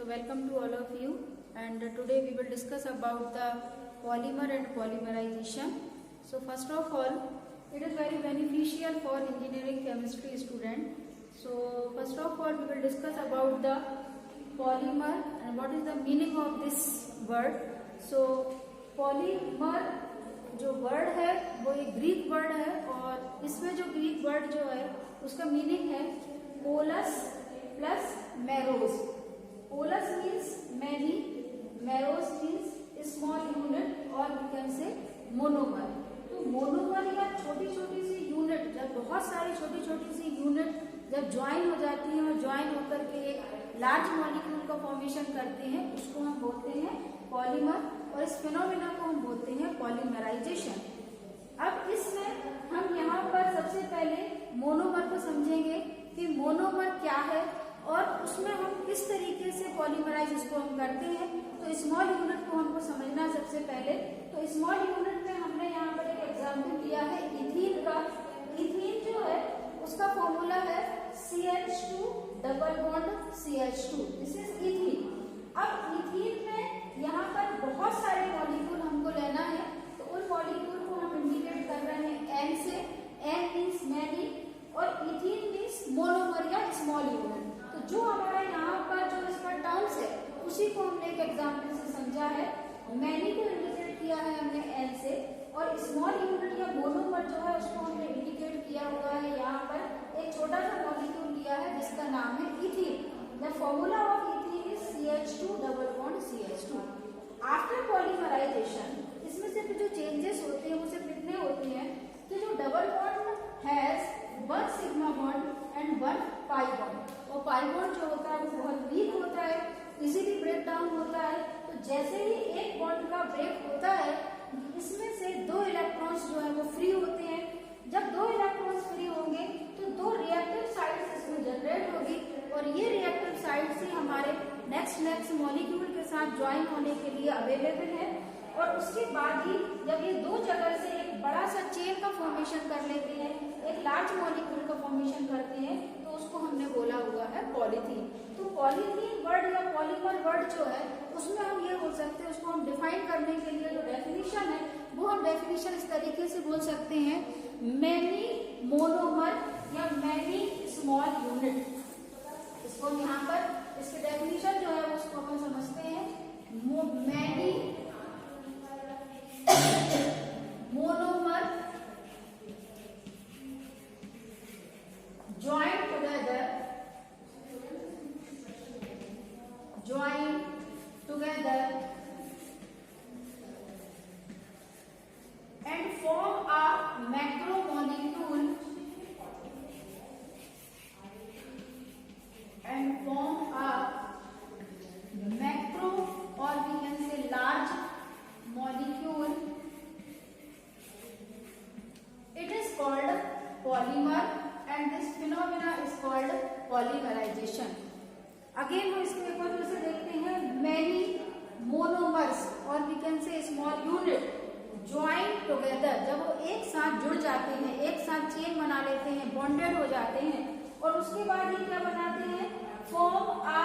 welcome to all of you, and today we will discuss about the polymer and polymerization. So first of all, it is very beneficial for engineering chemistry student. So first of all, we will discuss about the polymer and what is the meaning of this word. So polymer जो word है वो एक Greek word है, और इसमें जो Greek word जो है उसका मीनिंग है polus plus meros. Polus means many, meros means small unit, और वी कैन से मोनोमर. तो मोनोमर या छोटी छोटी सी यूनिट, जब बहुत सारी छोटी छोटी सी यूनिट जब ज्वाइन हो जाती हैं और ज्वाइन होकर के एक लार्ज मॉलिक्यूल का फॉर्मेशन करते हैं, उसको हम बोलते हैं पॉलीमर, और इस फिनोमिना को हम बोलते हैं पॉलीमराइजेशन. अब इसमें हम यहाँ पर सबसे पहले मोनोमर को समझेंगे कि मोनोमर क्या है और उसमें हम किस तरीके से पॉलीमराइज इसको हम करते हैं. तो स्मॉल यूनिट को हमको समझना सबसे पहले. तो स्मॉल यूनिट में हमने यहाँ पर एक एग्जाम्पल दिया है इथीन का. इथीन जो है उसका फॉर्मूला है CH2 double bond CH2. This is ethene. अब इथीन में यहाँ पर बहुत सारे मॉलिक्यूल हमको लेना है, तो उन मॉलिक्यूल को हम इंडिकेट कर रहे हैं N से. N मीन्स मैनी और इथीन मीन्स मोनोमर या स्मॉल यूनिट. तो जो हमारा यहाँ पर जो इसका टर्म्स है उसी को हमने एक एग्जाम्पल से समझा है. मैनी को इंडिकेट किया है हमने N से, और स्मॉल यूनिट या मोनोमर जो है उसको हमने इंडिकेट किया हुआ है यहाँ पर एक छोटा सा मॉलिक्यूल लिया है जिसका नाम है ethene. The formula of ethene is CH2 double bond CH2. After polymerisation इसमें सिर्फ जो चेंजेस होते हैं वो सिर्फ इतने होते हैं कि जो double bond has one sigma bond and one pi bond. और पाई बॉन्ड जो होता है वो बहुत वीक होता है, इजीली ब्रेक डाउन होता है. तो जैसे ही एक बॉन्ड का ब्रेक होता है, इसमें से दो इलेक्ट्रॉन्स जो है वो फ्री होते हैं. जब दो इलेक्ट्रॉन्स फ्री होंगे तो दो रिएक्टिव साइड्स इसमें जनरेट होगी, और ये रिएक्टिव साइड्स ही हमारे नेक्स्ट मॉलिक्यूल के साथ ज्वाइन होने के लिए अवेलेबल है. और उसके बाद ही जब ये दो जगह से एक बड़ा सा चेन का फॉर्मेशन कर लेते हैं, एक लार्ज मॉलिक्यूल का फॉर्मेशन करते हैं, तो उसको हमने बोला हुआ है पॉलीथीन. तो पॉलीथीन वर्ड या पॉलीमर वर्ड जो है उसमें हम ये बोल सकते हैं, उसको हम डिफाइन करने के लिए जो डेफिनेशन है वो हम डेफिनेशन इस तरीके से बोल सकते हैं मैनी मोनोमर या मैनी स्मॉल यूनिट. इसको यहाँ पर इसके डेफिनेशन जो है उसको हम समझते हैं many monomer join together and form a macromolecule or we can say large molecule. It is called polymer and this phenomena is called polymerization. Again हम इसको एक बार फिर से देखते हैं. many monomers or we can say small unit join together, जब वो एक साथ जुड़ जाते हैं, एक साथ चेन बना लेते हैं, बॉन्डेड हो जाते हैं, और उसके बाद ये क्या बनाते हैं फॉर्म आ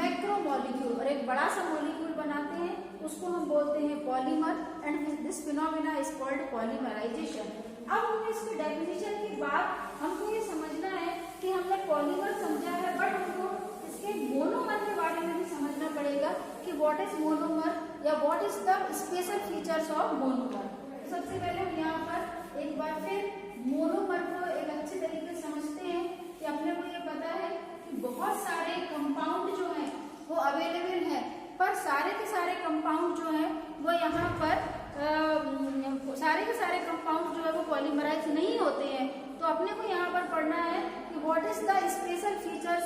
मैक्रोमोलिक्यूल, और एक बड़ा सा मॉलिक्यूल बनाते हैं, उसको हम बोलते हैं polymer and this phenomena is called polymerisation. अब हमने इसके डेफिनेशन के बाद हमको ये समझना है कि हमने पॉलीमर समझा है, बट हमको इसके मोनोमर के बारे में भी समझना पड़ेगा कि व्हाट इज मोनोमर या what is the special features of monomer. सबसे पहले हम यहाँ पर एक बार फिर मोनोमर को एक अच्छे तरीके से समझते हैं कि अपने को ये पता है कि बहुत सारे कंपाउंड जो हैं वो अवेलेबल है, पर सारे के सारे कंपाउंड जो हैं वो यहाँ पर सारे के सारे कंपाउंड जो है वो पॉलीमराइज नहीं होते हैं. तो अपने को यहाँ पर पढ़ना है कि what is the special features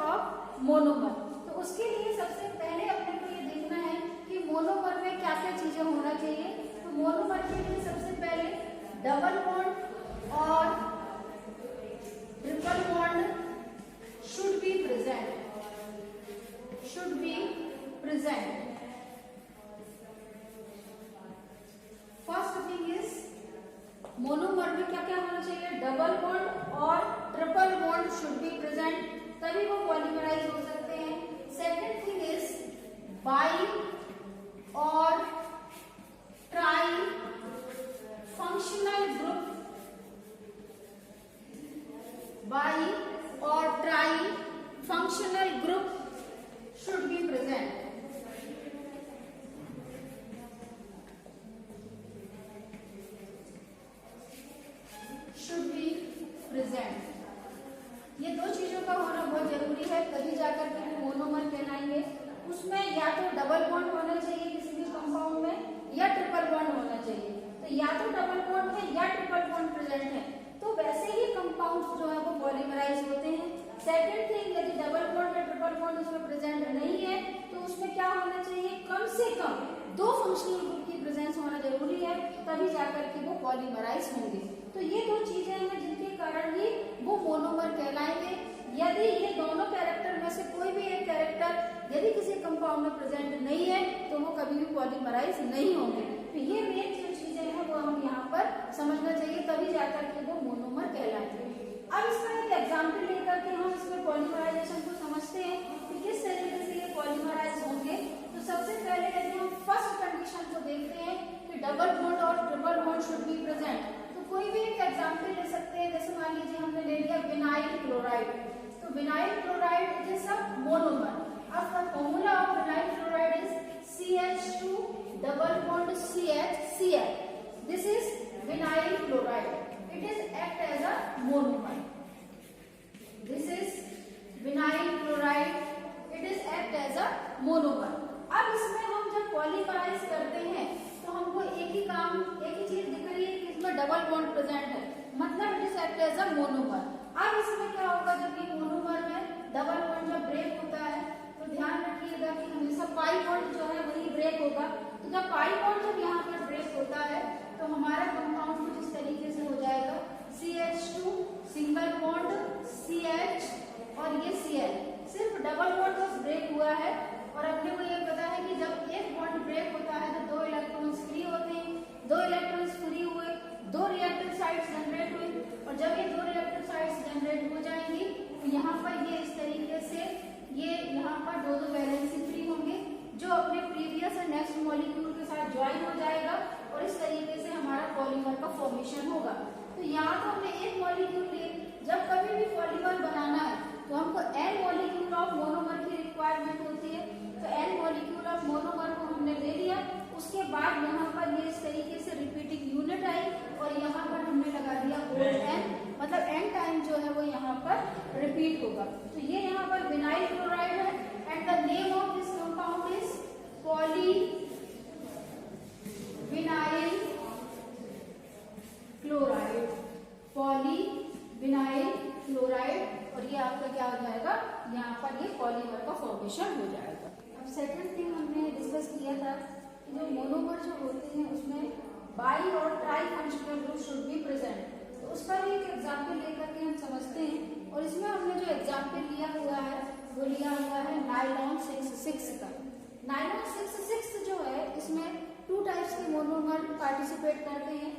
of monomer. तो उसके लिए सबसे पहले अपने को ये देखना है कि मोनोमर में क्या क्या चीजें होना चाहिए. तो मोनोमर के लिए सबसे पहले डबल बॉन्ड और triple bond should be present. First thing is monomer में क्या क्या होना चाहिए, डबल बॉन्ड और triple bond should be present, तभी वो polymerase functional group should be present. Should be present. ये दो चीजों का होना बहुत जरूरी है, तभी जाकर के वो मोनोमर कहलाएंगे। उसमें या तो डबल बॉन्ड होना चाहिए किसी भी कंपाउंड में या ट्रिपल बॉन्ड होना चाहिए। तो या तो डबल बॉन्ड है या ट्रिपल बॉन्ड प्रेजेंट है, तो वैसे ही कंपाउंड्स जो है वो पॉलीमराइज होते हैं। सेकंड थिंग, यदि डबल बॉन्ड या ट्रिपल बॉन्ड उसमें प्रेजेंट नहीं है तो उसमें क्या होना चाहिए, कम से कम दो फंक्शनल ग्रुप की प्रेजेंस होना जरूरी है, तभी जाकर के वो पॉलीमराइज होंगे। तो ये दो चीजें हैं जिनके कारण ही वो मोनोमर कहलाएंगे। यदि ये दोनों कैरेक्टर में से कोई भी एक कैरेक्टर यदि किसी कंपाउंड में प्रेजेंट नहीं है तो वो कभी भी पॉलीमराइज नहीं होंगे। तो ये मेन जो चीजें हैं वो हम यहाँ पर समझना चाहिए, तभी जाकर के वो मोनोमर कहलाएंगे। अब इसमें एक एग्जाम्पल लेकर के हम इसमें पॉलीमराइजेशन को समझते हैं कि किस तरीके से ये पॉलीमराइज होंगे। तो सबसे पहले यदि हम फर्स्ट कंडीशन को देखते हैं कि डबल बॉन्ड और triple bond should be present, तो कोई भी एक एग्जाम्पल ले सकते हैं। जैसे मान लीजिए हमने ले लिया विनाइल क्लोराइड, तो vinyl chloride it is a monomer. अब the formula of vinyl chloride is CH2 double bond CH Cl। This is vinyl chloride, it is act as a monomer. This is vinyl chloride, it is act as a monomer. अब इसमें हम जब polymerase करते हैं तो हमको एक ही चीज दिख रही है कि इसमें डबल बॉन्ड प्रेजेंट है, मतलब it is act as a monomer. अब इसमें क्या होगा, जब ये मोनोमर में डबल बॉन्ड जब ब्रेक होता है तो ध्यान रखिएगा कि हमेशा पाई बॉन्ड जो है वही ब्रेक होगा। तो जब पाई बॉन्ड जब यहाँ पर ब्रेक होता है तो हमारा कंपाउंड कुछ इस तरीके से हो जाएगा, CH2 सिंगल बॉन्ड CH और ये Cl। सिर्फ डबल बॉन्ड बस ब्रेक हुआ है और अपने को ये पता है कि जब एक बॉन्ड ब्रेक होता है तो दो इलेक्ट्रॉन्स फ्री होते हैं। दो इलेक्ट्रॉन्स फ्री हुए, दो रिएक्टिव साइट्स जनरेट हुई, और जब ये दो रिएक्टिव साइट्स जनरेट हो जाएंगी तो यहाँ पर ये इस तरीके से ये यहाँ पर दो वैलेंसी फ्री होंगे जो अपने प्रीवियस और नेक्स्ट मॉलिक्यूल के साथ ज्वाइन हो जाएगा और इस तरीके से हमारा पॉलीमर का फॉर्मेशन होगा। तो यहाँ तो हमने एक मॉलिक्यूल लिए, जब कभी भी पॉलीमर बनाना है तो हमको n मॉलिक्यूल ऑफ मोनोमर की रिक्वायरमेंट होती है। तो n मॉलिक्यूल ऑफ मोनोमर को हमने ले लिया, उसके बाद यहाँ पर ये इस तरीके से रिपीटिंग यूनिट आई और यहाँ पर हमने लगा दिया n, मतलब n टाइम जो है वो यहाँ पर रिपीट होगा। तो ये यहाँ पर विनाइल क्लोराइड है and the name of this compound is polyvinyl chloride. Polyvinyl chloride, और ये आपका क्या हो जाएगा, यहाँ पर ये पॉलीमर का फॉर्मेशन हो जाएगा। अब सेकंड थिंग हमने डिस्कस किया था कि जो मोनोमर जो होते हैं उसमें बाई और try functional group should be present. तो उसका भी एक एग्जाम्पल लेकर के हम समझते हैं, और इसमें हमने जो एग्जाम्पल लिया हुआ है वो लिया हुआ है नाइलॉन 6,6 का। नाइलॉन 6,6 जो है इसमें टू टाइप्स के मोनोमर पार्टिसिपेट करते हैं।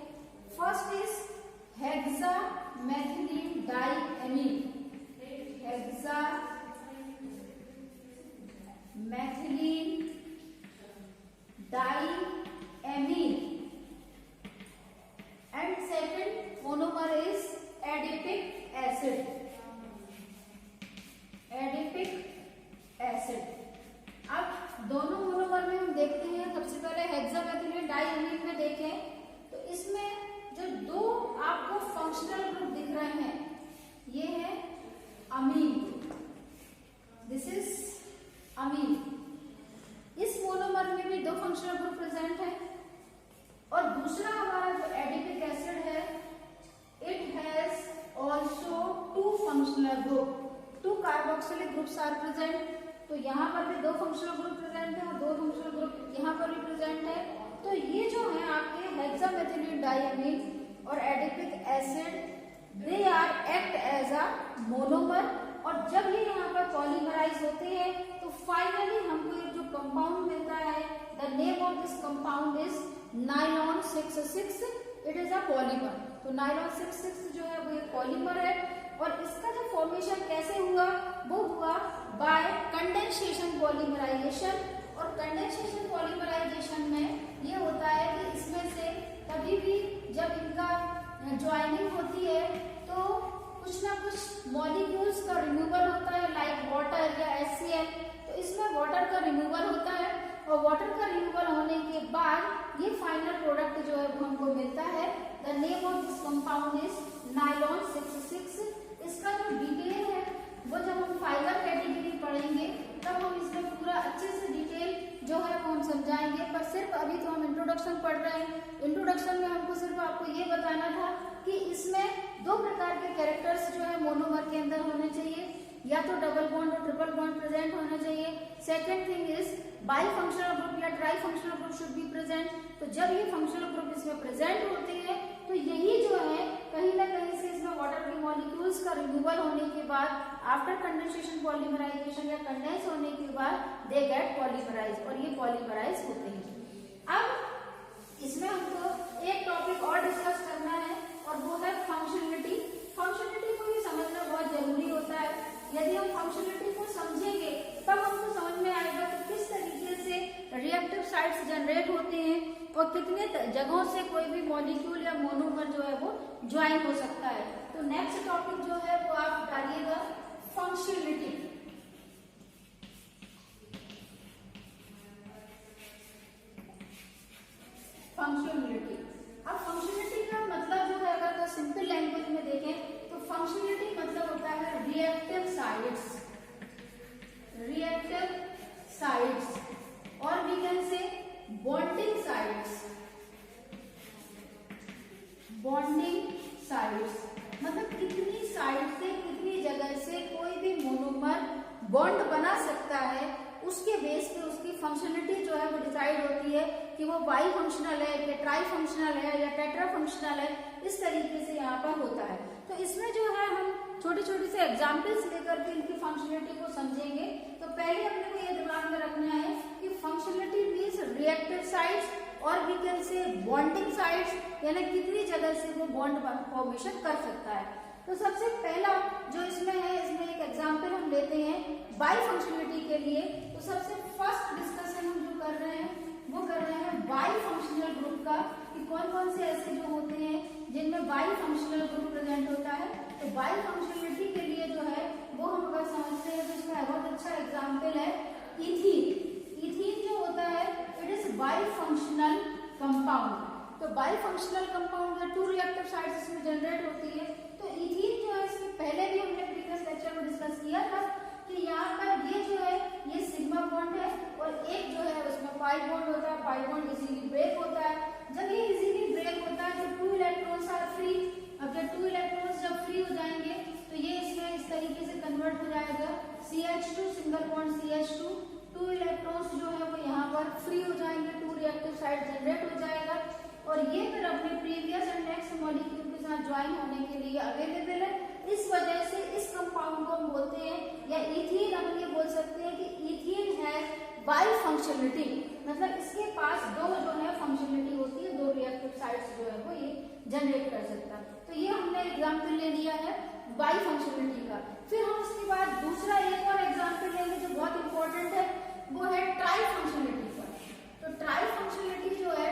First is hexamethylene diamine, hexamethylene diamine, and second monomer is adipic acid. Adipic acid. अब दोनों मोनोमर में हम देखते हैं, सबसे पहले हेक्सामेथिलीन डाइएमीन में देखें तो इसमें जो दो आपको फंक्शनल ग्रुप दिख रहे हैं ये है अमीन, दिस इज अमीन। इस मोनोमर में भी दो फंक्शनल ग्रुप प्रेजेंट है, और दूसरा हमारा जो एडिपिक एसिड है it has also two functional group, two carboxylic groups are present. तो यहाँ पर भी दो फंक्शनल ग्रुप प्रेजेंट है और दो फंक्शनल ग्रुप यहाँ पर भी प्रेजेंट है। तो ये जो है आपके हेक्सामेथिलीन डाइएमीन और adipic acid they are act as a monomer, और जब ये यहाँ पर पॉलीमराइज होते हैं तो फाइनली हमको एक जो कंपाउंड मिलता है, the name of this compound is nylon 6,6, it is a polymer. तो नाइलॉन 6,6 जो है वो एक पॉलीमर है, और इसका जो फॉर्मेशन कैसे हुआ वो हुआ बाय कंडेंसेशन पॉलीमराइजेशन। और कंडेंसेशन पॉलीमराइजेशन में ये होता है कि इसमें से कभी भी जब इनका ज्वाइनिंग होती है तो कुछ ना कुछ मॉलिक्यूल्स का रिमूवल होता है, लाइक वाटर ये फाइनल प्रोडक्ट जो है वो हमको मिलता है। The name of this compound is nylon 66। इसका जो डिटेल है वो जब हम फाइबर कैटेगरी पढ़ेंगे तब हम इसमें पूरा अच्छे से डिटेल जो है वो हम समझाएंगे, पर सिर्फ अभी तो हम इंट्रोडक्शन पढ़ रहे हैं। इंट्रोडक्शन में हमको सिर्फ आपको ये बताना था कि इसमें दो प्रकार के कैरेक्टर्स जो है मोनोमर के अंदर होने चाहिए, या तो डबल बॉन्ड और ट्रिपल बॉन्ड प्रेजेंट होना चाहिए। Second thing is bi functional group या tri functional group should be present. तो जब ये फंक्शनल ग्रुप इसमें प्रेजेंट होते हैं तो यही जो है कहीं ना कहीं से इसमें वाटर के मॉलिक्यूल्स का रिमूवल होने के बाद आफ्टर कंडेंसेशन पॉलीमराइजेशन या कंडेंस होने के बाद दे गेट पॉलीमराइज, और ये पॉलीमराइज होते हैं। अब इसमें हमको एक टॉपिक और डिस्कस करना है और वो है फंक्शनलिटी। फंक्शनलिटी को भी समझना बहुत जरूरी होता है। यदि हम फंक्शनलिटी को समझेंगे तब हमको समझ में आएगा कि किस तरीके से रिएक्टिव साइट्स जनरेट होते हैं और कितने जगहों से कोई भी मॉलिक्यूल या मोनोमर जो है वो ज्वाइन हो सकता है। तो नेक्स्ट टॉपिक जो है वो आप डालिएगा फंक्शनलिटी। फंक्शनलिटी, अब फंक्शनलिटी का मतलब जो है अगर तो सिंपल लैंग्वेज में देखें तो फंक्शनलिटी मतलब होता है रिएक्टिव साइट्स, रिएक्टिव साइट्स, और we can say bonding sites, bonding sites मतलब कितनी साइड से कितनी जगह से कोई भी मोनोमर बॉन्ड बना सकता है, उसके बेस पे उसकी फंक्शनलिटी जो है वो डिसाइड होती है कि वो बाई फंक्शनल है या ट्राई फंक्शनल है या टेट्रा फंक्शनल है। इस तरीके से यहाँ पर होता है। तो इसमें जो है हम छोटे छोटे से एग्जाम्पल्स लेकर के इनकी फंक्शनलिटी को समझेंगे। तो पहले अपने को ये दिमाग में रखना है कि फंक्शनलिटी मीन्स रिएक्टिव साइट्स और we can say bonding sites, यानी कितनी जगह से वो बॉन्ड फॉर्मेशन कर सकता है। तो सबसे पहला जो इसमें है, इसमें एक एग्जाम्पल हम लेते हैं बाई फंक्शनलिटी के लिए। तो सबसे फर्स्ट डिस्कशन हम जो कर रहे हैं वो कर रहे हैं बाई फंक्शनल ग्रुप का, कि कौन कौन से ऐसे जो होते हैं जिनमें बाई फंक्शनल ग्रुप प्रेजेंट होता है। तो बाई फंक्शनलिटी के लिए जो है वो हम अगर समझते हैं तो इसका बहुत अच्छा एग्जाम्पल है इथीन। इथीन जो होता है it is bi functional compound. तो बाई फंक्शनल कंपाउंड में 2 रिएक्टिव साइट्स इसमें जनरेट होती है। तो इथीन जो है इसमें पहले भी हमने प्रीवियस लेक्चर में डिस्कस किया था कि यहाँ पर ये जो है ये सिग्मा बॉन्ड है और एक जो है उसमें पाई बॉन्ड होता है। पाई बॉन्ड इजीली ब्रेक होता है। जब ये इजीली ब्रेक होता है तो 2 इलेक्ट्रॉन्स आर फ्री। अब जब 2 इलेक्ट्रॉन्स जब फ्री हो जाएंगे तो ये इसमें इस तरीके से कन्वर्ट हो जाएगा CH2 single bond CH2। 2 electrons जो है वो यहाँ पर फ्री हो जाएंगे, 2 रिएक्टिव साइट जनरेट हो जाएगा और ये फिर अपने प्रीवियस एंड नेक्स्ट मॉलिक्यूल के साथ ज्वाइन होने के लिए अवेलेबल है। इस वजह से इस कंपाउंड को हम बोलते हैं, या इथीन हम ये बोल सकते हैं कि इथीन है बाई फंक्शनलिटी, मतलब इसके पास 2 जो है फंक्शनलिटी होती है, 2 रिएक्टिव साइट्स जो है वो ये जनरेट कर सकता है। तो ये हमने एग्जाम्पल ले लिया है बाई फंक्शनलिटी का। फिर हम उसके बाद दूसरा एक और एग्जाम्पल लेंगे जो बहुत इंपॉर्टेंट है, वो है ट्राई फंक्शनलिटी का। तो ट्राई फंक्शनलिटी जो है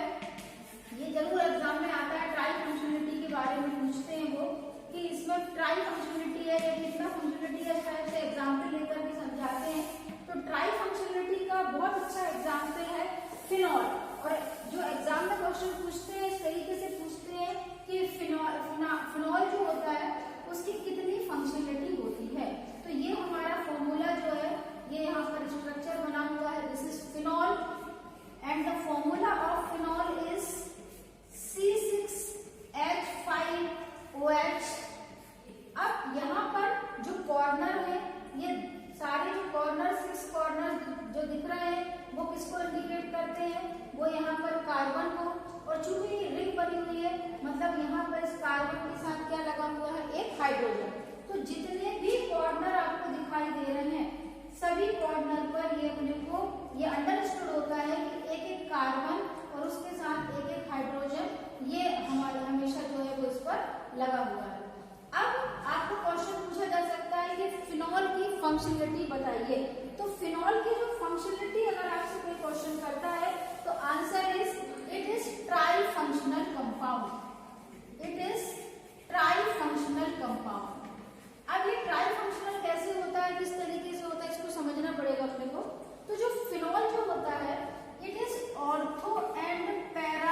ये जरूर एग्जाम में आता है। ट्राई फंक्शनलिटी के बारे में पूछते हैं वो कि इसमें ट्राई फंक्शनलिटी है या कितना फंक्शनलिटी है, इस टाइप से एग्जाम्पल लेकर के समझाते हैं। तो ट्राई फंक्शनलिटी का बहुत अच्छा एग्जाम्पल है फिनॉल। और जो एग्जाम में क्वेश्चन पूछते हैं इस तरीके से पूछते हैं कि फिनॉल जो होता है उसकी कितनी फंक्शनलिटी होती है। तो ये हमारा फॉर्मूला जो है ये यहाँ पर स्ट्रक्चर बना हुआ है, this is phenol and the formula of phenol is C6H5OH। अब यहाँ पर जो कॉर्नर है ये सारे जो कॉर्नर 6 कॉर्नर जो दिख रहे हैं वो किसको इंडिकेट करते हैं, वो यहाँ पर कार्बन को। और चूंकि रिंग बनी हुई है मतलब यहाँ पर इस कार्बन के साथ क्या लगा हुआ है, एक हाइड्रोजन। तो जितने भी कॉर्नर आपको दिखाई दे रहे हैं सभी कॉर्नर पर ये अपने को ये अंडरस्टूड होता है कि एक एक कार्बन और उसके साथ एक एक हाइड्रोजन ये हमारे हमेशा जो है वो इस पर लगा हुआ है। अब आपको क्वेश्चन पूछा जा सकता है कि फिनॉल की फंक्शनलिटी बताइए। तो फिनॉल की जो फंक्शनलिटी अगर आपसे कोई क्वेश्चन करता है तो answer is it is try functional compound. It is try functional compound. अब ये ट्राई फंक्शनल कैसे होता है, किस तरीके से होता है, इसको समझना पड़ेगा अपने को। तो जो फिनॉल जो होता है it is ortho and para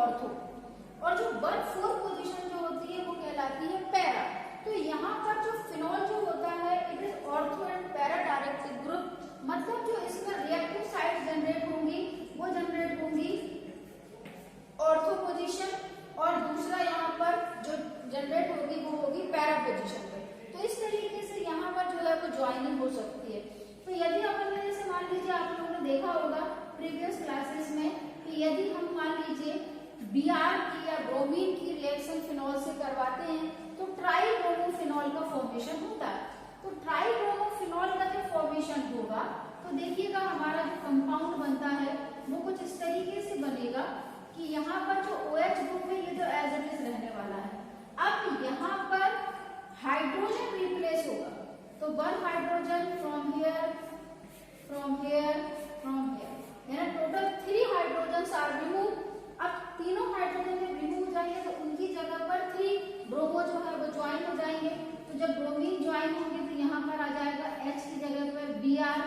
ortho, और जो 1/4 पोजीशन जो होती है वो कहलाती है पैरा। तो यहाँ पर जो फिनॉल जो होता है it is ortho and para directive group, मतलब जो इसमें रिएक्टिव साइड जनरेट होंगी वो जनरेट होंगी ऑर्थो पोजीशन, और दूसरा यहाँ पर जो जनरेट होगी वो होगी पैरा पोजीशन पे। तो इस तरीके से यहाँ पर जो है वो ज्वाइनिंग हो सकती है। तो यदि अपन ने जैसे मान लीजिए आप लोगों ने देखा होगा प्रीवियस क्लासेस में कि यदि हम मान लीजिए Br की या ब्रोमीन की रिएक्शन फिनॉल से करवाते हैं तो ट्राईब्रोमोफिनॉल का फॉर्मेशन होता है। तो ट्राईब्रोमोफिनॉल का जब फॉर्मेशन होगा तो देखिएगा हमारा जो कंपाउंड बनता है वो कुछ इस तरीके से बनेगा कि यहाँ पर जो OH ग्रुप है ये तो एज इट इज रहने वाला है। अब यहाँ पर हाइड्रोजन रिप्लेस होगा, तो 1 hydrogen from here from here from here, यानी टोटल 3 हाइड्रोजन आर रिमूव। अब तीनों हाइड्रोजन जब रिमूव हो जाएंगे तो उनकी जगह पर 3 ब्रोमो जो है वो ज्वाइन हो जाएंगे। तो जब ब्रोमीन ज्वाइन होंगे तो यहाँ पर आ जाएगा H की जगह पर Br,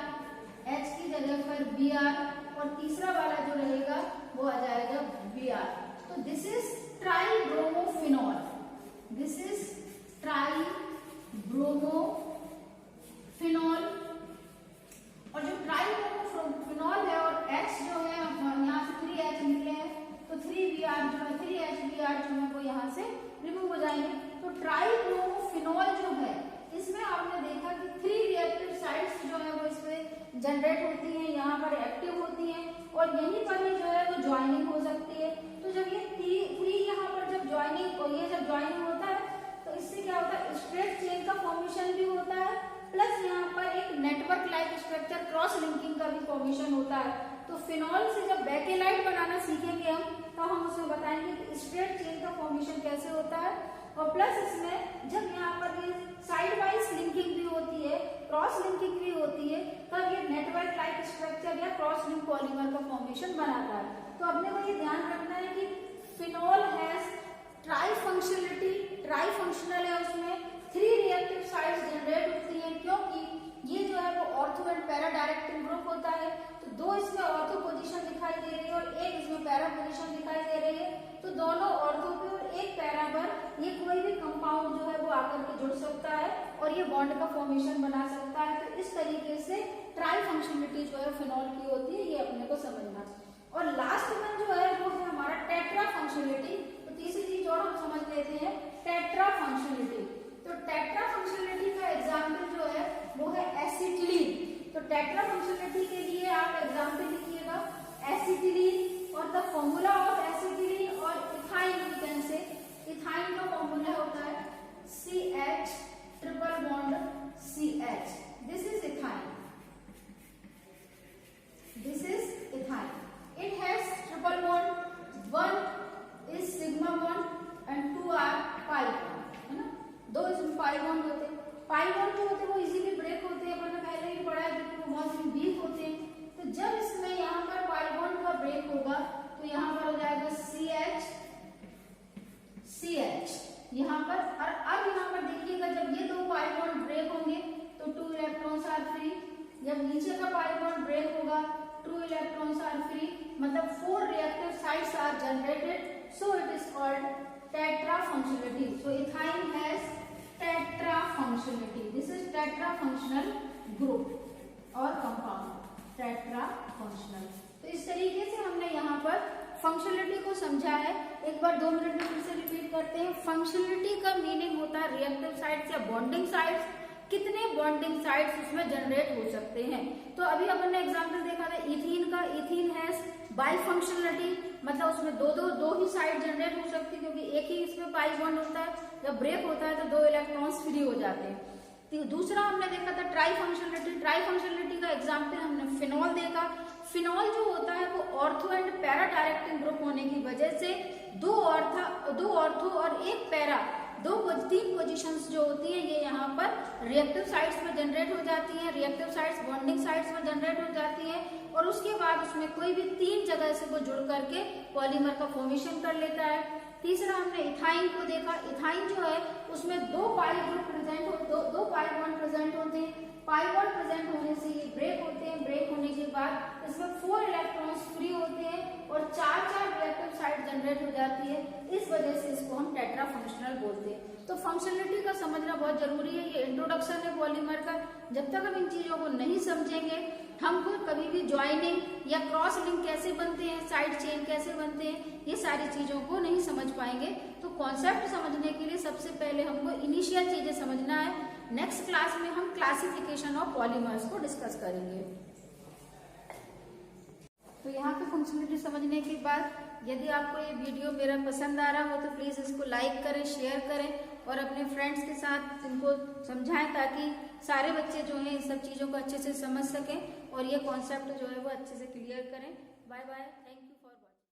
H की जगह पर Br, और तीसरा वाला जो रहेगा वो आ जाएगा Br। तो दिस इज ट्राईब्रोमोफिनॉल, दिस इज ट्राईब्रोमोफिनॉल। और जो ट्राईब्रोमोफिनॉल है और H जो है यहाँ से 3H निकले हैं तो 3Br जो है 3HBr जो है वो यहाँ से रिमूव हो जाएंगे। तो ट्राईब्रोमोफिनॉल जो है इसमें आपने देखा कि 3 रिएक्टिव साइट्स जो है वो इसमें जनरेट होती हैं, यहाँ पर एक्टिव होती हैं, और यहीं पर ही जो है वो ज्वाइनिंग हो सकती है। तो जब ये 3 यहाँ पर जब ज्वाइनिंग और ये जब ज्वाइनिंग होता है तो इससे क्या होता है स्ट्रेट चेन का फॉर्मेशन भी होता है, प्लस यहाँ पर एक network like structure cross linking का भी फॉर्मेशन होता है। तो फिनॉल से जब बेकेलाइट बनाना सीखेंगे हम उसमें बताएंगे कि स्ट्रेट चेन का फॉर्मेशन कैसे होता है, और प्लस इसमें जब यहाँ पर ये साइड वाइज लिंकिंग भी होती है, क्रॉस लिंकिंग भी होती है, तब ये नेटवर्क लाइक स्ट्रक्चर या क्रॉस लिंक पॉलीमर का फॉर्मेशन बनाता है। तो अपने को ये ध्यान रखना है कि phenol has try functionality, try functional है, उसमें 3 रिएक्टिव साइट्स जनरेट होती हैं, क्योंकि ये जो है वो ortho and para directive group होता है। तो 2 इसमें ऑर्थो पोजीशन दिखाई दे रही है और 1 इसमें पैरा पोजीशन दिखाई दे रही है। तो दोनों ऑर्थो पे और 1 पैरा पर ये कोई भी कंपाउंड जो है वो आकर के जुड़ सकता है और ये बॉन्ड का फॉर्मेशन बना सकता है। तो इस तरीके से ट्राई फंक्शनलिटी जो है फिनॉल की होती है, ये अपने को समझना। और लास्ट में जो है वो है हमारा टेट्रा फंक्शनलिटी। तो तीसरी चीज और हम समझ लेते हैं टेट्रा फंक्शनलिटी। तो टेट्रा फंक्शनलिटी का एग्जाम्पल जो है वो है एसिटिलीन। तो टेट्रा फंक्शनलिटी के लिए आप एग्जाम्पल लिखिएगा एसिटिलीन, और द फॉर्मूला ऑफ एसिटिलीन और ethyne you can say, ethyne का फॉर्मूला होता है CH triple bond CH, this is ethyne, this is ethyne. It has triple bond, 1 is sigma bond and 2 are pi bond, है ना। 2 इसमें pi bond होते हैं। pi bond जो होते हैं वो इजीली ब्रेक होते हैं, मैंने पहले ही पढ़ा है क्योंकि वो बहुत ही वीक होते हैं। तो जब इसमें यहाँ पर pi bond का ब्रेक होगा तो यहाँ पर हो जाएगा CH CH यहाँ पर। और अब यहाँ पर देखिएगा जब ये 2 pi bond ब्रेक होंगे तो 2 इलेक्ट्रॉन्स आर फ्री। जब नीचे का pi bond ब्रेक होगा 2 electrons are free, मतलब 4 reactive sites are generated, so it is called tetra functionality. So ethyne has tetra functionality. This is tetra functional group और compound, tetra functional. तो इस तरीके से हमने यहाँ पर फंक्शनलिटी को समझा है। एक बार 2 मिनट में फिर से रिपीट करते हैं। फंक्शनलिटी का मीनिंग होता है रिएक्टिव साइट्स या बॉन्डिंग साइट्स, कितने बॉन्डिंग साइट्स उसमें जनरेट हो सकते हैं। तो अभी अपन ने एग्जांपल देखा था इथीन का, इथीन हैज बाई फंक्शनलिटी, मतलब उसमें दो ही साइड जनरेट हो सकती है क्योंकि एक ही इसमें पाई बॉन्ड होता है। जब ब्रेक होता है तो 2 इलेक्ट्रॉन्स फ्री हो जाते हैं। तो दूसरा हमने देखा था ट्राई फंक्शनलिटी। ट्राई फंक्शनलिटी का एग्जाम्पल हमने फिनॉल देखा। फिनॉल जो होता है वो ortho and para directive group होने की वजह से 2 ऑर्थो और 1 पैरा, 3 पोजीशंस जो होती है ये यहाँ पर रिएक्टिव साइट्स में जनरेट हो जाती हैं। रिएक्टिव साइट्स बॉन्डिंग साइट्स में जनरेट हो जाती हैं और उसके बाद उसमें कोई भी 3 जगह से वो जुड़ करके पॉलीमर का फॉर्मेशन कर लेता है। तीसरा हमने इथाइन को देखा। इथाइन जो है उसमें 2 पाई ग्रुप प्रेजेंट दो पाई बॉन्ड प्रेजेंट होते हैं। पाई बॉन्ड प्रेजेंट होने से ये ब्रेक होते हैं। ब्रेक होने के बाद इसमें 4 इलेक्ट्रॉन्स फ्री होते हैं और 4 रिएक्टिव साइट जनरेट हो जाती है। इस वजह से इसको हम टेट्रा फंक्शनल बोलते हैं। तो फंक्शनलिटी का समझना बहुत जरूरी है। ये इंट्रोडक्शन है पॉलीमर का। जब तक हम इन चीजों को नहीं समझेंगे, हमको कभी भी ज्वाइनिंग या क्रॉस लिंक कैसे बनते हैं, साइड चेन कैसे बनते हैं, ये सारी चीजों को नहीं समझ पाएंगे। तो कॉन्सेप्ट समझने के लिए सबसे पहले हमको इनिशियल चीजें समझना है। नेक्स्ट क्लास में हम क्लासिफिकेशन ऑफ पॉलीमर्स को डिस्कस करेंगे। तो यहाँ पे फंक्शनलिटी समझने के बाद यदि आपको ये वीडियो मेरा पसंद आ रहा हो तो प्लीज इसको लाइक करें, शेयर करें और अपने फ्रेंड्स के साथ इनको समझाएं ताकि सारे बच्चे जो हैं इन सब चीजों को अच्छे से समझ सकें और ये कॉन्सेप्ट जो है वो अच्छे से क्लियर करें। Bye bye, thank you.